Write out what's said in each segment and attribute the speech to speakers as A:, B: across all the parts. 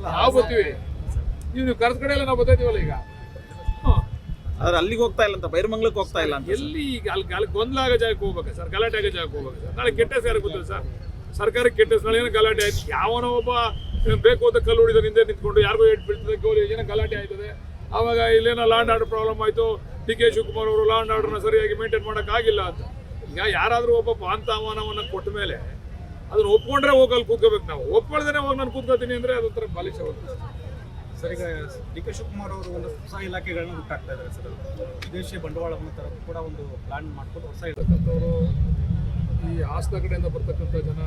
A: ನಾವು ಬರ್ತೀವಿ, ನೀವು ಕರೆದ ಕಡೆ ಎಲ್ಲ ನಾವು ಬರ್ತಾಯಿದ್ದೀವಲ್ಲ ಈಗ.
B: ಆದ್ರೆ ಅಲ್ಲಿಗೆ ಹೋಗ್ತಾ ಇಲ್ಲ ಅಂತ, ಬೈರಮಂಗ್ಲಕ್ಕೆ ಹೋಗ್ತಾ ಇಲ್ಲ ಅಂತ.
A: ಎಲ್ಲಿ ಈಗ ಅಲ್ಲಿ ಗೊಂದಲ ಆಗೋ ಜಾಗಕ್ಕೆ ಹೋಗ್ಬೇಕು ಸರ್, ಗಲಾಟೆ ಆಗೋ ಜಾಗಕ್ಕೆ ಹೋಗ್ಬೇಕು ಸರ್. ನಾಳೆ ಕೆಟ್ಟ ಹೆಸರು ಯಾರಿಗೆ ಗೊತ್ತಿಲ್ಲ ಸರ್, ಸರ್ಕಾರಕ್ಕೆ ಕೆಟ್ಟ ಹೆಸರು. ನಾಳೆ ಏನೋ ಗಲಾಟೆ ಆಯ್ತು, ಯಾವನೋ ಒಬ್ಬ ಬೇಕು ಅಂತ ಕಲ್ಲು ಹೊಡಿದ ಹಿಂದೆ ನಿಂತ್ಕೊಂಡು ಯಾರಿಗೂ ಏಟ್ ಬೀಳ್ತದೆ, ಏನೋ ಗಲಾಟೆ ಆಯ್ತದೆ, ಆವಾಗ ಇಲ್ಲೇನೋ ಲಾ ಆ್ಯಂಡ್ ಆರ್ಡರ್ ಪ್ರಾಬ್ಲಮ್ ಆಯಿತು, ಡಿ ಕೆ ಶಿವಕುಮಾರ್ ಅವರು ಲಾ ಆ್ಯಂಡ್ ಆರ್ಡರ್ನ ಸರಿಯಾಗಿ ಮೇಂಟೈನ್ ಮಾಡೋಕ್ಕಾಗಿಲ್ಲ ಅಂತ. ಈಗ ಯಾರಾದರೂ ಒಬ್ಬ ಪಾಂತಾವನವನ್ನು ಕೊಟ್ಟ ಮೇಲೆ ಅದನ್ನು ಒಪ್ಕೊಂಡ್ರೆ ಹೋಗಲ್ಲಿ ಕೂತ್ಕೋಬೇಕು. ನಾವು ಒಪ್ಕೊಳ್ದೇನೆ ಹೋಗಿ ನಾನು ಕೂತ್ಕೋತೀನಿ ಅಂದರೆ ಅದೊಂಥರ ಬಾಲಿಶವಾಗುತ್ತೆ
C: ಸರ್. ಈಗ ಡಿ ಕೆ ಶಿವಕುಮಾರ್ ಅವರು ಒಂದು ಹೊಸ ಇಲಾಖೆಗಳನ್ನ ಹುಟ್ಟಾಕ್ತಾ ಇದ್ದಾರೆ ಸರ್. ವಿದೇಶಿ ಬಂಡವಾಳವನ್ನು ತರ ಕೂಡ ಒಂದು ಪ್ಲಾನ್ ಮಾಡ್ಕೊಂಡು ಹೊಸ
A: ಇರ್ತಕ್ಕಂಥವರು ಈ ಹಾಸನ ಕಡೆಯಿಂದ ಬರ್ತಕ್ಕಂಥ ಜನ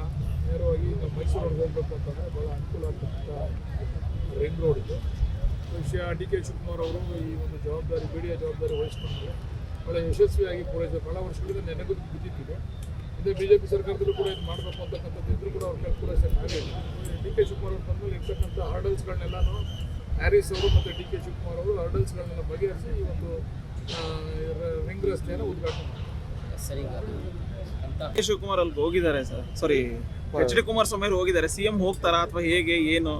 A: ನೇರವಾಗಿ ನಮ್ಮ ಮೈಸೂರಿಗೆ ಹೋಗಬೇಕು ಅಂತಂದರೆ ಭಾಳ ಅನುಕೂಲ ಆಗ್ತಕ್ಕಂಥ ರಿಂಗ್ ರೋಡ್ ಇದು ವಿಷಯ. ಡಿ ಕೆ ಶಿವಕುಮಾರ್ ಅವರು ಈ ಒಂದು ಜವಾಬ್ದಾರಿ, ಮೀಡಿಯಾ ಜವಾಬ್ದಾರಿ ವಹಿಸ್ಕೊಂಡ್ರೆ ಭಾಳ ಯಶಸ್ವಿಯಾಗಿ ಪೂರೈಸಿದ. ಭಾಳ ವರ್ಷಗಳಿಂದ ನೆನಗು ಬಿದ್ದಿಟ್ಟಿದೆ. ಇದೇ BJP ಸರ್ಕಾರದಲ್ಲೂ ಕೂಡ ಇದು ಮಾಡಬೇಕು ಅಂತಕ್ಕಂಥದ್ದು ಇದ್ರೂ ಕೂಡ ಅವ್ರ ಕೈ ಪೂರೈಸೋಕ್ಕಾಗಿಲ್ಲ. ಡಿ ಕೆ ಶಿವಕುಮಾರ್ ಅವ್ರ ಬಂದಮೇಲೆ ಇರ್ತಕ್ಕಂಥ ಹರ್ಡಲ್ಸ್ಗಳನ್ನೆಲ್ಲನೂ ಹ್ಯಾರಿಸ್ ಅವರು ಮತ್ತು ಡಿ ಕೆ ಶಿವಕುಮಾರ್ ಅವರು ಹರ್ಡಲ್ಸ್ಗಳನ್ನೆಲ್ಲ ಬಗೆಹರಿಸಿ ಈ ಒಂದು ರಿಂಗ್ ರಸ್ತೆಯನ್ನು ಉದ್ಘಾಟನೆ ಮಾಡಿದ್ದಾರೆ.
B: ಡಿ ಕೆ ಶಿವಕುಮಾರ್ ಅಲ್ಲಿ ಹೋಗಿದ್ದಾರೆ ಸರ್, ಸಾರಿ HD ಕುಮಾರಸ್ವಾಮಿ ಅವರು ಹೋಗಿದ್ದಾರೆ. CM ಹೋಗ್ತಾರಾ ಅಥವಾ ಹೇಗೆ ಏನು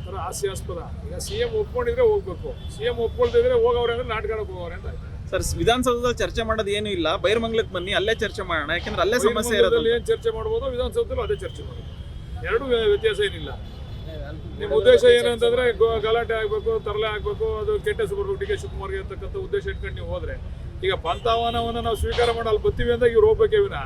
A: ಥರ ಹಾಸ್ಯಾಸ್ಪದ. ಈಗ CM ಒಪ್ಕೊಂಡಿದ್ರೆ ಹೋಗ್ಬೇಕು, CM ಒಪ್ಕೊಳ್ತಿದ್ರೆ ಹೋಗವ್ರೆ ಅಂದರೆ ನಾಟಕಕ್ಕೆ ಹೋಗವ್ರೆ ಅಂತ
B: ಸರ್. ವಿಧಾನಸೌಧದಲ್ಲಿ ಚರ್ಚೆ ಮಾಡೋದು ಏನೂ ಇಲ್ಲ, ಬೈರಮಂಗ್ಲಕ್ಕೆ ಬನ್ನಿ, ಅಲ್ಲೇ ಚರ್ಚೆ ಮಾಡೋಣ, ಯಾಕಂದ್ರೆ ಅಲ್ಲೇ ಸಮಸ್ಯೆ ಇರೋದು.
A: ಏನು ಚರ್ಚೆ ಮಾಡ್ಬೋದು, ವಿಧಾನಸೌಧದಲ್ಲೂ ಅದೇ ಚರ್ಚೆ ಮಾಡೋದು, ಎರಡೂ ವ್ಯತ್ಯಾಸ ಏನಿಲ್ಲ. ನಿಮ್ಮ ಉದ್ದೇಶ ಏನಂತಂದ್ರೆ ಗಲಾಟೆ ಆಗಬೇಕು, ತರಲೆ ಆಗಬೇಕು, ಅದು ಕೆಟ್ಟ ಹೆಸರು ಬರ್ಬೇಕು ಡಿ ಕೆ ಶಿವಕುಮಾರ್ಗೆ ಅಂತಕ್ಕಂಥ ಉದ್ದೇಶ ಇಟ್ಕೊಂಡು ನೀವು ಹೋದ್ರೆ, ಈಗ ಪಂಥಾವನವನ್ನು ನಾವು ಸ್ವೀಕಾರ ಮಾಡಿ ಅಲ್ಲಿ ಬರ್ತೀವಿ ಅಂತ ಇವ್ರು ಹೋಗ್ಬೇಕೇ ವಿನ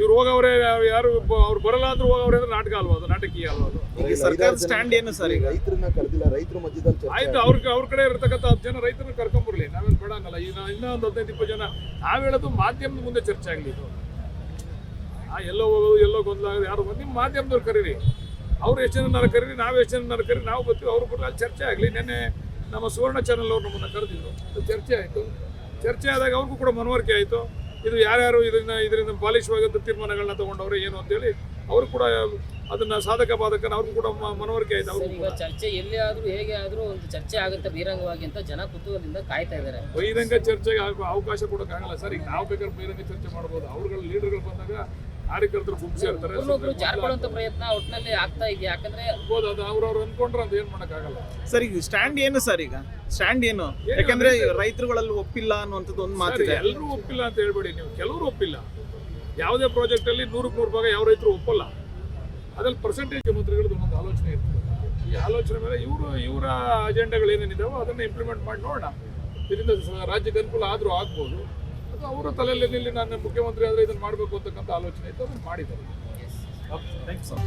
A: ಇವ್ರು ಹೋಗವ್ರೆ ಯಾರು ಅವ್ರು ಬರಲ್ಲ ಅಂತ ಹೋಗವ್ರೆ ಅಂದ್ರೆ ನಾಟಕ ಅಲ್ವಾ ಅದು, ನಾಟಕೀಯ ಅಲ್ವಾ ಅದು.
B: ಈಗ ಸರ್ಕಾರದ ಸ್ಟ್ಯಾಂಡ್ ಏನು ಸರ್? ಈಗ
D: ರೈತರನ್ನ ಕರೆದಿಲ್ಲ, ರೈತರ ಮಧ್ಯದಲ್ಲಿ
A: ಆಯ್ತು, ಅವ್ರ ಕಡೆ ಇರತಕ್ಕಂಥ 10 ಜನ ರೈತರನ್ನ ಕರ್ಕೊಂಡ್ಬರ್ಲಿ, ನಾವೇನು ಬೇಡ ಅನ್ನಲ್ಲ. ಈಗ ಇನ್ನೊಂದು 15-20 ಜನ ನಾವು ಹೇಳೋದು ಮಾಧ್ಯಮದ ಮುಂದೆ ಚರ್ಚೆ ಆಗಲಿ. ಇದು ಎಲ್ಲೋ ಹೋಗೋದು ಎಲ್ಲೋ ಗೊಂದಲ ಆಗೋದು ಯಾರು ನಿಮ್ಮ ಮಾಧ್ಯಮದವ್ರು ಕರೀರಿ, ಅವ್ರು ಎಷ್ಟು ಜನನಾರು ಕರೀರಿ, ನಾವು ಎಷ್ಟು ಜನನಾರು ಕರೀರಿ, ನಾವು ಬರ್ತೀವಿ, ಅವ್ರು ಕೂಡ ಅಲ್ಲಿ ಚರ್ಚೆ ಆಗಲಿ. ನೆನ್ನೆ ನಮ್ಮ ಸುವರ್ಣ ಚಾನಲ್ ಅವ್ರು ನಮ್ಮನ್ನು ಕರೆದಿದ್ರು, ಚರ್ಚೆ ಆಯಿತು. ಚರ್ಚೆ ಆದಾಗ ಅವ್ರಿಗೂ ಕೂಡ ಮನವರಿಕೆ ಆಯಿತು. ಇದು ಯಾರ್ಯಾರು ಇದರಿಂದ ಬಾಲಿಶವಾದಂಥ ತೀರ್ಮಾನಗಳನ್ನ ತೊಗೊಂಡವ್ರೆ ಏನು ಅಂತೇಳಿ ಅವರು ಕೂಡ ಅದನ್ನ ಸಾಧಕ ಬಾಧಕನ ಅವ್ರಿಗೂ ಕೂಡ ಮನವರಿಕೆ ಆಯ್ತು. ಅವರು
E: ಈಗ ಚರ್ಚೆ ಎಲ್ಲಿ ಆದ್ರೂ ಹೇಗೆ ಆದ್ರೂ ಒಂದು ಚರ್ಚೆ ಆಗುತ್ತೆ ಬಹಿರಂಗವಾಗಿ ಅಂತ ಜನ ಕುತೂಹಲದಿಂದ ಕಾಯ್ತಾ ಇದ್ದಾರೆ.
A: ಬಹಿರಂಗ ಚರ್ಚೆಗೆ ಅವಕಾಶ ಕೊಡೋಕ್ಕಾಗಲ್ಲ ಸರ್. ಈಗ ನಾವು ಬೇಕಾದ್ರೆ ಬಹಿರಂಗ ಚರ್ಚೆ ಮಾಡ್ಬೋದು, ಅವ್ರುಗಳ ಲೀಡರ್ಗಳು ಬಂದಾಗ ಕಾರ್ಯಕರ್ತರು ಗುಂಪು ಸೇರ್ತಾರೆ,
E: ಜಾರ್ಕೊಳ್ಳುವಂತ ಪ್ರಯತ್ನ ಒಟ್ಟಿನಲ್ಲಿ ಆಗ್ತಾ ಇದೆ. ಯಾಕಂದ್ರೆ
A: ಅದು ಅವ್ರವ್ರು ಅನ್ಕೊಂಡ್ರೆ ಅದು ಏನ್ ಮಾಡೋಕ್ಕಾಗಲ್ಲ
B: ಸರ್. ಈಗ ಸ್ಟ್ಯಾಂಡ್ ಏನು ಸರ್? ಈಗ ಸ್ಟ್ಯಾಂಡ್ ಏನು? ಯಾಕಂದ್ರೆ ರೈತರುಗಳಲ್ಲಿ ಒಪ್ಪಿಲ್ಲ ಅನ್ನುವಂಥದ್ದು ಒಂದು ಮಾತಿದೆ.
A: ಎಲ್ಲರೂ ಒಪ್ಪಿಲ್ಲ ಅಂತ ಹೇಳ್ಬೇಡಿ ನೀವು, ಕೆಲವರು ಒಪ್ಪಿಲ್ಲ. ಯಾವುದೇ ಪ್ರಾಜೆಕ್ಟ್ ಅಲ್ಲಿ 100ಕ್ಕೆ 100 ಭಾಗ ಯಾವ ರೈತರು ಒಪ್ಪಲ್ಲ. ಅದ್ರಲ್ಲಿ ಪರ್ಸೆಂಟೇಜ್ ಮಂತ್ರಿಗಳದ್ದು ಒಂದೊಂದು ಆಲೋಚನೆ ಇರ್ತದೆ. ಈ ಆಲೋಚನೆ ಮೇಲೆ ಇವರ ಅಜೆಂಡಾಗಳು ಏನೇನಿದಾವೋ ಅದನ್ನ ಇಂಪ್ಲಿಮೆಂಟ್ ಮಾಡಿ ನೋಡೋಣ. ಇದರಿಂದ ರಾಜ್ಯಕ್ಕೆ ಅನುಕೂಲ ಆದರೂ ಆಗ್ಬೋದು. ಅದು ಅವರ ತಲೆಯಲ್ಲಿ ನಿಲ್ಲಿ ನಾನು ಮುಖ್ಯಮಂತ್ರಿ ಆದರೆ ಇದನ್ನು ಮಾಡಬೇಕು ಅಂತಕ್ಕಂಥ ಆಲೋಚನೆ ಇತ್ತು, ಅದನ್ನು ಮಾಡಿದ್ದಾರೆ.
B: Thanks sir.